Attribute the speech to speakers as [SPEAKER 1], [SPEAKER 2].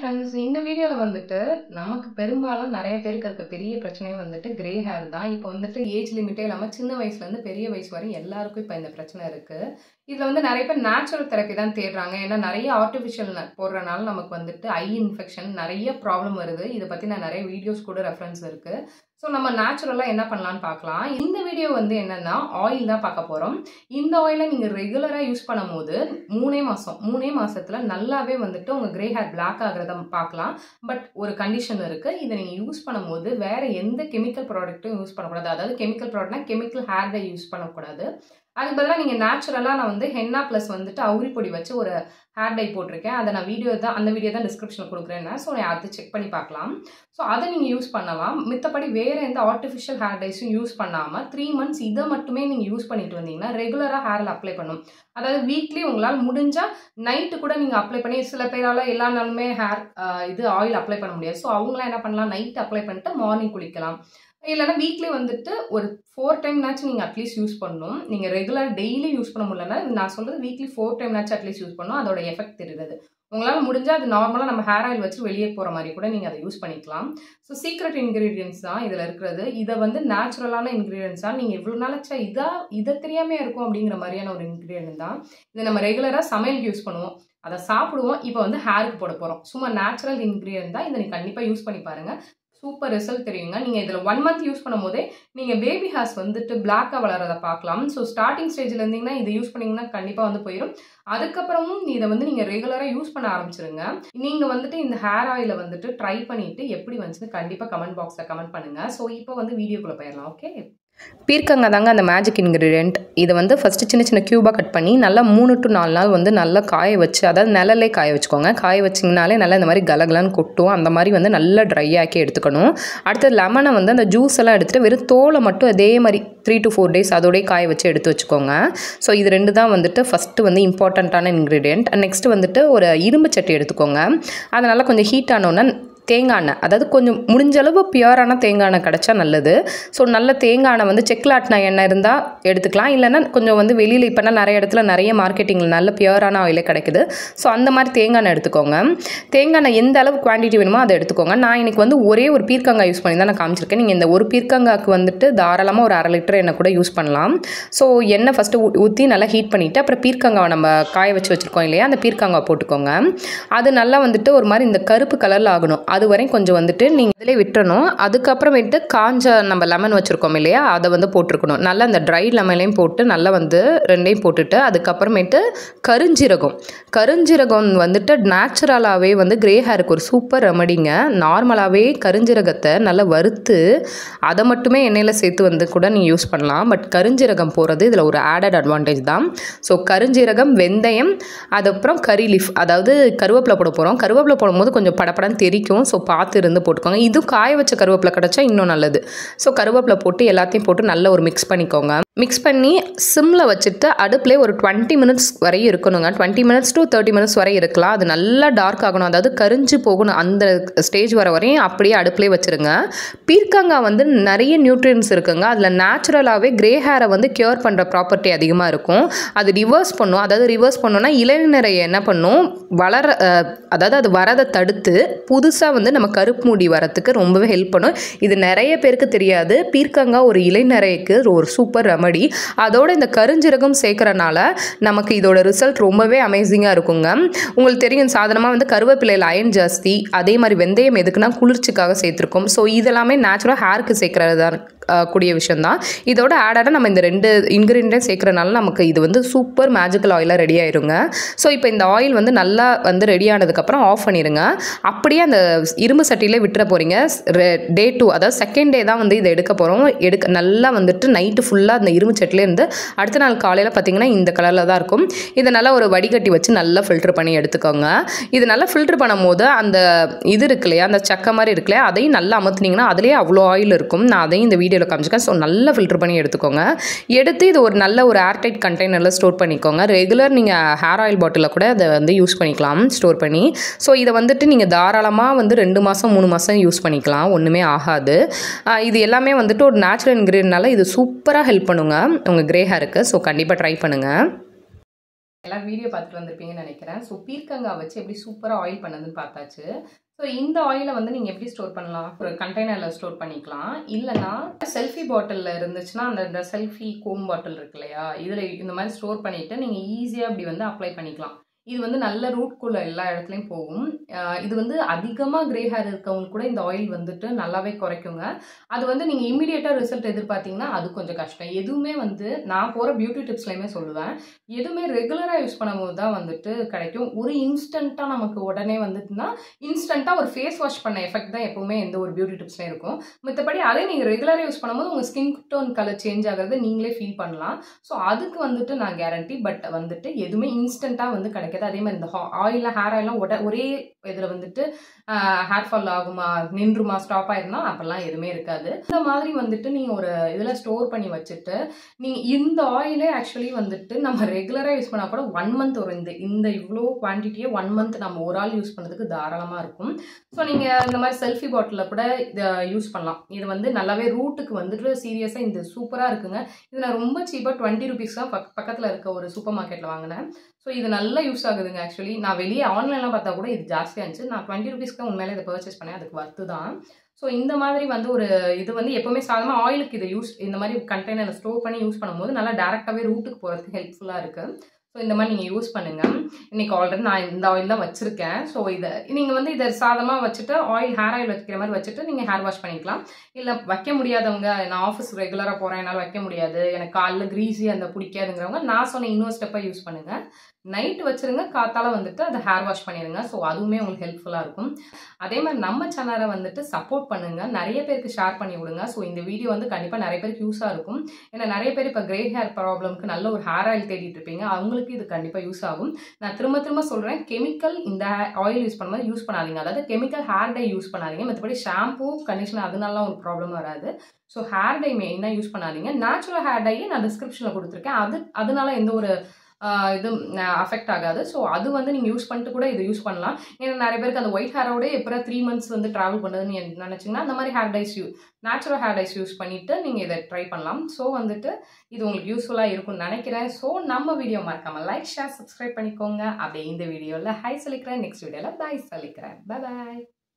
[SPEAKER 1] Friends, இந்த வீடியோல வந்துட்டு நமக்கு பெரும்பாலும் நெறைய பேருக்கு இருக்க பெரிய பிரச்சனை வந்துட்டு கிரே ஹேர் தான். இப்போ வந்துட்டு ஏஜ் லிமிட்டே இல்லாம சின்ன வயசுலேருந்து பெரிய வயசு வரை எல்லாருக்கும் இப்போ இந்த பிரச்சனை இருக்கு. இதுல வந்து நெறைய பேர் நேச்சுரல் தெரப்பி தான் தேடுறாங்க. ஏன்னா நெறைய ஆர்டிஃபிஷியல் போடுறனால நமக்கு வந்துட்டு ஐ இன்ஃபெக்ஷன் நெறைய ப்ராப்ளம் வருது. இத பத்தி நான் நெறைய வீடியோஸ் கூட ரெஃபரன்ஸ் இருக்கு. ஸோ நம்ம நேச்சுரலா என்ன பண்ணலான்னு பார்க்கலாம். இந்த வீடியோ வந்து என்னன்னா ஆயில் தான் பார்க்க போறோம். இந்த ஆயிலை நீங்க ரெகுலரா யூஸ் பண்ணும்போது 3 மாசத்துல நல்லாவே வந்துட்டு உங்க கிரே ஹேர் பிளாக் ஆகுறத பார்க்கலாம். பட் ஒரு கண்டிஷன் இருக்கு. இதை நீங்க யூஸ் பண்ணும்போது வேற எந்த கெமிக்கல் ப்ராடக்ட்டும் யூஸ் பண்ணக்கூடாது. அதாவது கெமிக்கல் ப்ராடக்ட்னா கெமிக்கல் ஹேர் டை யூஸ் பண்ணக்கூடாது. அதுக்கு பதிலாக நீங்கள் நேச்சுரலாக நான் வந்து ஹென்னா ப்ளஸ் வந்துட்டு அவுரி பொடி வச்சு ஒரு ஹேர் டை போட்டிருக்கேன். அதை நான் அந்த வீடியோ தான் டிஸ்கிரிப்ஷனில் கொடுக்குறேன். ஸோ அதை செக் பண்ணி பார்க்கலாம். ஸோ அதை நீங்கள் யூஸ் பண்ணலாம். மித்தபடி வேறு எந்த ஆர்டிஃபிஷியல் ஹேர் டைஸும் யூஸ் பண்ணாமல் 3 மந்த்ஸ் இதை மட்டுமே நீங்கள் யூஸ் பண்ணிட்டு வந்தீங்கன்னா ரெகுலராக ஹேரில் அப்ளை பண்ணும். அதாவது வீக்லி உங்களால் முடிஞ்சால் நைட்டு கூட நீங்கள் அப்ளை பண்ணி, சில பேரால் எல்லா நாளுமே இது ஆயில் அப்ளை பண்ண முடியாது. ஸோ அவங்களாம் என்ன பண்ணலாம், நைட்டு அப்ளை பண்ணிட்டு மார்னிங் குளிக்கலாம். இல்லைன்னா வீக்லி வந்துட்டு ஒரு 4 டைம்னாச்சும் நீங்கள் அட்லீஸ்ட் யூஸ் பண்ணணும். நீங்கள் ரெகுலர் டெய்லி யூஸ் பண்ண முடியலன்னா நான் சொல்கிறது வீக்லி 4 டைம்னாச்சும் அட்லீஸ்ட் யூஸ் பண்ணணும். அதோட எஃபெக்ட் தெரியுது. உங்களால் முடிஞ்சால் அது நார்மலாக நம்ம ஹேர் ஆயில் வச்சு வெளியே போகிற மாதிரி கூட நீங்கள் அதை யூஸ் பண்ணிக்கலாம். ஸோ சீக்ரெட் இன்க்ரீடியன்ஸ் தான் இதில் இருக்கிறது. இதை வந்து நேச்சுரலான இன்க்ரீடியன்ஸாக நீங்கள் இவ்வளோ நாளாச்சா இதை தெரியாமே இருக்கும் அப்படிங்கிற மாதிரியான ஒரு இன்க்ரீடியன்ட் தான். இதை நம்ம ரெகுலராக சமையலுக்கு யூஸ் பண்ணுவோம், அதை சாப்பிடுவோம். இப்போ வந்து ஹேருக்கு போட போகிறோம். சும்மா நேச்சுரல் இன்க்ரீடியன்ட் தான். இதை நீங்கள் கண்டிப்பாக யூஸ் பண்ணி பாருங்கள். சூப்பர் ரிசல்ட் தெரியுங்க. நீங்கள் இதில் 1 மந்த் யூஸ் பண்ணும் போதே நீங்கள் பேபி ஹேர்ஸ் வந்துட்டு பிளாக்காக வளரதை பார்க்கலாம். ஸோ ஸ்டார்டிங் ஸ்டேஜில் இருந்தீங்கன்னா இதை யூஸ் பண்ணிங்கன்னா கண்டிப்பாக வந்து போயிடும். அதுக்கப்புறமும் இதை வந்து நீங்கள் ரெகுலராக யூஸ் பண்ண ஆரம்பிச்சிருங்க. நீங்கள் வந்துட்டு இந்த ஹேர் ஆயிலை வந்துட்டு ட்ரை பண்ணிவிட்டு எப்படி வந்துச்சுன்னு கண்டிப்பாக கமெண்ட் பாக்ஸில் கமெண்ட் பண்ணுங்கள். ஸோ இப்போ வந்து வீடியோக்குள்ளே போயிடலாம். ஓகே,
[SPEAKER 2] பீர்க்கங்காய் தாங்க அந்த மேஜிக் இன்க்ரீடியன்ட். இதை வந்து ஃபஸ்ட்டு சின்ன சின்ன க்யூபாக கட் பண்ணி நல்லா 3 to 4 நாள் வந்து நல்லா காய வச்சு, அதாவது நிழலே காய வச்சுக்கோங்க. காய வச்சிங்கனாலே நல்லா இந்த மாதிரி கலகலன்னு கொட்டும். அந்த மாதிரி வந்து நல்லா ட்ரை ஆக்கி எடுத்துக்கணும். அடுத்தது லெமனை வந்து அந்த ஜூஸ் எல்லாம் எடுத்துகிட்டு வெறும் தோலை மட்டும் அதே மாதிரி 3 to 4 days அதோடய காய வச்சு எடுத்து வச்சுக்கோங்க. ஸோ இது 2 தான் வந்துட்டு ஃபஸ்ட்டு வந்து இம்பார்ட்டண்ட்டான இன்க்ரீடியன்ட். நெக்ஸ்ட்டு வந்துட்டு ஒரு இரும்பு சட்டி எடுத்துக்கோங்க. அது நல்லா கொஞ்சம் ஹீட் ஆனோன்னா தேங்காய் எண்ணெய், அதாவது கொஞ்சம் முடிஞ்ச அளவு பியூரான தேங்காய் எண்ணெய் கிடச்சா நல்லது. ஸோ நல்ல தேங்காய் எண்ணெய் வந்து செக்கில் ஆட்டின எண்ணெய் இருந்தால் எடுத்துக்கலாம். இல்லைன்னா கொஞ்சம் வந்து வெளியில் இப்போனா நிறைய இடத்துல நிறைய மார்க்கெட்டிங்கில் நல்ல பியூரான ஆயிலே கிடைக்குது. ஸோ அந்த மாதிரி தேங்காய் எண்ணெய் எடுத்துக்கோங்க. தேங்காய் எண்ணெய் எந்த அளவு குவான்டிட்டி வேணுமோ அதை எடுத்துக்கோங்க. நான் இன்றைக்கி வந்து ஒரே ஒரு பீர்க்கங்காய் யூஸ் பண்ணி தான் நான் காமிச்சிருக்கேன். நீங்கள் இந்த ஒரு பீர்க்கங்காய்க்கு வந்துட்டு தாராளமாக ஒரு 1/2 லிட்டர் எண்ணெய் கூட யூஸ் பண்ணலாம். ஸோ எண்ணெய் ஃபஸ்ட்டு ஊற்றி நல்லா ஹீட் பண்ணிவிட்டு அப்புறம் பீர்க்கங்காவை நம்ம காய வச்சுருக்கோம் இல்லையா, அந்த பீர்க்கங்காய் போட்டுக்கோங்க. அது நல்லா வந்துட்டு ஒரு மாதிரி இந்த கருப்பு கலரில் ஆகணும். அது வரையும் கொஞ்சம் வந்துட்டு நீங்கள் இதிலே விட்டுறணும். அதுக்கப்புறமேட்டு காஞ்ச நம்ம லெமன் வச்சுருக்கோம் இல்லையா, அதை வந்து போட்டிருக்கணும். நல்லா அந்த ட்ரை லெமனையும் போட்டு நல்லா வந்து 2ஐயும் போட்டுட்டு அதுக்கப்புறமேட்டு கருஞ்சீரகம் வந்துட்டு நேச்சுரலாகவே வந்து கிரே ஹேருக்கு ஒரு சூப்பர் ரெமடிங்க. நார்மலாகவே கருஞ்சீரகத்தை நல்லா வறுத்து அதை மட்டுமே எண்ணெயில் சேர்த்து வந்து கூட நீங்கள் யூஸ் பண்ணலாம். பட் கருஞ்சீரகம் போகிறது இதில் ஒரு ஆடட் அட்வான்டேஜ் தான். ஸோ கருஞ்சீரகம், வெந்தயம், அதுக்கப்புறம் கறி லீஃப், அதாவது கருவேப்பிலை போட போகிறோம். கருவேப்பிலை போடும்போது கொஞ்சம் படப்படன்னு தெரிக்கும். ஸோ பார்த்து இருந்து போட்டுக்கோங்க. இதுவும் காய வச்ச கருவேப்பிலை கிடச்சா இன்னும் நல்லது. ஸோ கருவேப்பிலை போட்டு எல்லாத்தையும் போட்டு நல்லா ஒரு மிக்ஸ் பண்ணிக்கோங்க. மிக்ஸ் பண்ணி சிம்மில் வச்சுட்டு அடுப்புலேயே ஒரு 20 மினிட்ஸ் வரையும் இருக்கணுங்க. 20 மினிட்ஸ் to 30 மினிட்ஸ் வரை இருக்கலாம். அது நல்லா டார்க் ஆகணும், அதாவது கரிஞ்சு போகணும். அந்த ஸ்டேஜ் வரையும் அப்படியே அடுப்புலேயே வச்சுருங்க. பீர்க்கங்காய் வந்து நிறைய நியூட்ரியன்ஸ் இருக்குங்க. அதில் நேச்சுரலாகவே கிரே ஹேரை வந்து க்யூர் பண்ணுற ப்ராப்பர்ட்டி அதிகமாக இருக்கும். அது ரிவர்ஸ் பண்ணும். அதாவது ரிவர்ஸ் பண்ணோன்னா இளநீரை என்ன பண்ணும், அதாவது அது வரதை தடுத்து புதுசாக வந்து நம்ம கருப்பு முடி வரத்துக்கு ரொம்பவே ஹெல்ப் பண்ணும். இது நிறைய பேருக்கு தெரியாது. பீர்க்கங்காய் ஒரு இளைநரைக்கு ஒரு சூப்பர் ரெமடி. அதோட இந்த கருஞ்சீரகம் சேர்க்கறனால நமக்கு இதோட ரிசல்ட் ரொம்பவே அமேசிங்காக இருக்குங்க. உங்களுக்கு தெரியும் சாதாரணமாக வந்து கருவேப்பிலையில் அயன் ஜாஸ்தி. அதே மாதிரி வெந்தயம் எதுக்குன்னா குளிர்ச்சிக்காக சேர்த்துருக்கோம். ஸோ இதெல்லாமே நேச்சுரல் ஹேருக்கு சேர்க்கறது தான் கூடிய விஷயம்தான். இதோட ஆடாக நம்ம இந்த 2 இன்க்ரீடியன்ட் சேர்க்கறனால நமக்கு இது வந்து சூப்பர் மேஜிக்கல் ஆயிலாக ரெடி ஆயிருங்க. ஸோ இப்போ இந்த ஆயில் வந்து நல்லா வந்து ரெடி ஆனதுக்கப்புறம் ஆஃப் பண்ணிடுங்க. அப்படியே அந்த இரும்பு சட்டியிலே விட்டுற போகிறீங்க. டே 2, அதாவது செகண்ட் டே தான் வந்து இதை எடுக்க போகிறோம். நல்லா வந்துட்டு நைட்டு ஃபுல்லாக அந்த இரும்பு சட்டிலேருந்து அடுத்த நாள் காலையில் பார்த்தீங்கன்னா இந்த கலரில் தான் இருக்கும். இதை நல்லா ஒரு வடிகட்டி வச்சு நல்லா ஃபில்டர் பண்ணி எடுத்துக்கோங்க. இது நல்லா ஃபில்டர் பண்ணும் போது அந்த இது இருக்கு இல்லையா, அந்த சக்கை மாதிரி இருக்கு இல்லையா, அதையும் நல்லா அமுத்துனீங்கன்னா அதுலேயே அவ்வளோ ஆயில் இருக்கும். நான் அதையும் இந்த வீடியோவில் காமிச்சிருக்கேன். ஸோ நல்லா ஃபில்டர் பண்ணி எடுத்துக்கோங்க. எடுத்து இது ஒரு நல்ல ஒரு ஏர்டைட் கண்டெய்னரில் ஸ்டோர் பண்ணிக்கோங்க. ரெகுலர் நீங்கள் ஹேர் ஆயில் பாட்டிலில் கூட அதை வந்து யூஸ் பண்ணிக்கலாம் ஸ்டோர் பண்ணி. ஸோ இதை வந்துட்டு நீங்கள் தாராளமாக வந்து 2 மாதம் 3 மாதம் யூஸ் பண்ணிக்கலாம். ஒன்றுமே ஆகாது. இது எல்லாமே வந்துட்டு ஒரு நேச்சுரல் இன்க்ரீடியன்ட்னால இது சூப்பராக ஹெல்ப் பண்ணுங்க உங்கள் கிரே ஹேருக்கு. ஸோ கண்டிப்பாக ட்ரை பண்ணுங்கள்.
[SPEAKER 1] எல்லாரும் வீடியோ பார்த்துட்டு வந்திருப்பீங்கன்னு நினைக்கிறேன். ஸோ பீர்க்கங்காய் வச்சு எப்படி சூப்பராக ஆயில் பண்ணதுன்னு பார்த்தாச்சு. ஸோ இந்த ஆயிலை வந்து நீங்கள் எப்படி ஸ்டோர் பண்ணலாம்? ஒரு கண்டெய்னரில் ஸ்டோர் பண்ணிக்கலாம். இல்லைனா செல்ஃபி பாட்டிலில் இருந்துச்சுன்னா அந்த செல்ஃபி கோம் பாட்டில் இருக்கு இல்லையா, இதில் இந்த மாதிரி ஸ்டோர் பண்ணிவிட்டு நீங்கள் ஈஸியாக அப்படி வந்து அப்ளை பண்ணிக்கலாம். இது வந்து நல்ல ரூட்குள்ள எல்லா இடத்துலையும் போகும். இது வந்து அதிகமாக கிரே ஹேர் இருக்கவங்க கூட இந்த ஆயில் வந்துட்டு நல்லாவே குறைக்குங்க. அது வந்து நீங்கள் இமீடியட்டாக ரிசல்ட் எதிர்பார்த்தீங்கன்னா அது கொஞ்சம் கஷ்டம். எதுவுமே வந்து நான் போகிற பியூட்டி டிப்ஸ்லையுமே சொல்லுவேன், எதுவுமே ரெகுலராக யூஸ் பண்ணும்போது தான் வந்துட்டு கிடைக்கும். ஒரு இன்ஸ்டண்ட்டாக நமக்கு உடனே வந்துட்டுனா இன்ஸ்டண்ட்டாக ஒரு ஃபேஸ் வாஷ் பண்ண எஃபெக்ட் தான் எப்போவுமே எந்த ஒரு பியூட்டி டிப்ஸ்லையும் இருக்கும். மற்றபடி அதே நீங்கள் ரெகுலராக யூஸ் பண்ணும்போது உங்கள் ஸ்கின் டோன் கலர் சேஞ்ச் ஆகிறது நீங்களே ஃபீல் பண்ணலாம். ஸோ அதுக்கு வந்துட்டு நான் கேரண்டி. பட் வந்துட்டு எதுவுமே இன்ஸ்டண்ட்டாக வந்து கிடைக்கும். அதே மாதிரி இந்த ஆயிலாம் ஹேர் ஆயிலாம் ஒரே இதில் வந்துட்டு ஹேர் ஃபால் ஆகுமா, நின்றுமா, ஸ்டாப் ஆயிருந்தா அப்பெல்லாம் எதுவுமே இருக்காது. இந்த மாதிரி வந்துட்டு நீங்கள் ஒரு இதில் ஸ்டோர் பண்ணி வச்சுட்டு நீங்கள் இந்த ஆயிலே ஆக்சுவலி வந்துட்டு நம்ம ரெகுலராக யூஸ் பண்ணால் கூட 1 மந்த் வரும். இந்த இவ்வளோ குவான்டிட்டியே 1 மந்த் நம்ம ஒரு ஆள் யூஸ் பண்ணுறதுக்கு தாராளமாக இருக்கும். ஸோ நீங்கள் இந்த மாதிரி செல்ஃபி பாட்டிலில் கூட இதை யூஸ் பண்ணலாம். இது வந்து நல்லாவே ரூட்டுக்கு வந்துட்டு சீரியஸாக இந்த சூப்பராக இருக்குங்க. இது நான் ரொம்ப சீப்பாக 20 rupees தான் பக்கத்தில் இருக்க ஒரு சூப்பர் மார்க்கெட்டில் வாங்கினேன். ஸோ இது நல்லா யூஸ் ஆகுதுங்க. ஆக்சுவலி நான் வெளியே ஆன்லைன்லாம் பார்த்தா கூட இது ஜாஸ்தியாக இருந்துச்சு. நான் 20 rupeesக்கு உண்மையிலே இதை பர்ச்சேஸ் பண்ணேன். அதுக்கு வர்த்து தான். ஸோ இந்த மாதிரி வந்து ஒரு இது வந்து எப்போவுமே சாதாரணமாக ஆயிலுக்கு இதை இந்த மாதிரி கண்டெய்னரில் ஸ்டோர் பண்ணி யூஸ் பண்ணும்போது நல்லா டேரெக்டாகவே ரூட்டுக்கு போகிறதுக்கு ஹெல்ப்ஃபுல்லாக இருக்குது. ஸோ இந்த மாதிரி நீங்கள் யூஸ் பண்ணுங்கள். இன்றைக்கி ஆல்ரெடி நான் இந்த ஆயில் தான் வச்சுருக்கேன். ஸோ நீங்கள் வந்து இதை சாதமாக வச்சுட்டு ஹேர் ஆயில் வைக்கிற மாதிரி வச்சுட்டு நீங்கள் ஹேர் வாஷ் பண்ணிக்கலாம். இல்லை வைக்க முடியாதவங்க, நான் ஆஃபீஸ் ரெகுலராக போகிறேன், என்னால் வைக்க முடியாது, எனக்கு காலைல க்ரீஸி அந்த பிடிக்காதுங்கிறவங்க நான் சொன்ன இன்னொரு ஸ்டெப்பை யூஸ் பண்ணுங்கள். நைட்டு வச்சுருங்க, காத்தால வந்துட்டு அதை ஹேர் வாஷ் பண்ணிடுங்க. ஸோ அதுவுமே உங்களுக்கு ஹெல்ப்ஃபுல்லாக இருக்கும். அதே மாதிரி நம்ம சேனலை வந்துட்டு சப்போர்ட் பண்ணுங்கள், நிறைய பேருக்கு ஷேர் பண்ணி விடுங்க. ஸோ இந்த வீடியோ வந்து கண்டிப்பாக நிறைய பேருக்கு யூஸாக இருக்கும். ஏன்னா நிறைய பேர் இப்போ கிரே ஹேர் ப்ராப்ளம்க்கு நல்ல ஒரு ஹேர் ஆயில் தேடிட்டு இருப்பீங்க. அவங்களுக்கு இது கண்டிப்பாக யூஸ் ஆகும். நான் திரும்ப சொல்கிறேன், கெமிக்கல் இந்த ஆயில் யூஸ் பண்ணும்போது யூஸ் பண்ணாதீங்க. அதாவது கெமிக்கல் ஹேர் டை யூஸ் பண்ணாதீங்க. மற்றபடி ஷாம்பூ, கண்டிஷனர் அதனால ஒரு ப்ராப்ளம் வராது. ஸோ ஹேர் டை மெயினாக யூஸ் பண்ணாதீங்க. நேச்சுரல் ஹேர் டையை நான் டிஸ்கிரிப்ஷனில் கொடுத்துருக்கேன். அதனால எந்த ஒரு இது அஃபெக்ட் ஆகாது. ஸோ அது வந்து நீங்கள் யூஸ் பண்ணிட்டு கூட இதை யூஸ் பண்ணலாம். ஏன்னா நிறைய பேருக்கு அந்த ஒயிட் ஹேரோட எப்போ 3 months வந்து ட்ராவல் பண்ணுறதுன்னு நினச்சிங்கன்னா அந்த மாதிரி நேச்சுரல் ஹேர் டைஸ் யூஸ் பண்ணிவிட்டு நீங்கள் இதை ட்ரை பண்ணலாம். ஸோ வந்துட்டு இது உங்களுக்கு யூஸ்ஃபுல்லாக இருக்கும்னு நினைக்கிறேன். ஸோ நம்ம வீடியோ மறக்காமல் லைக், ஷேர், சப்ஸ்கிரைப் பண்ணிக்கோங்க. அப்படியே இந்த வீடியோவில் ஹாய் சொல்லிக்கிறேன், நெக்ஸ்ட் வீடியோவில் பாய் சொல்லிக்கிறேன். பாய்.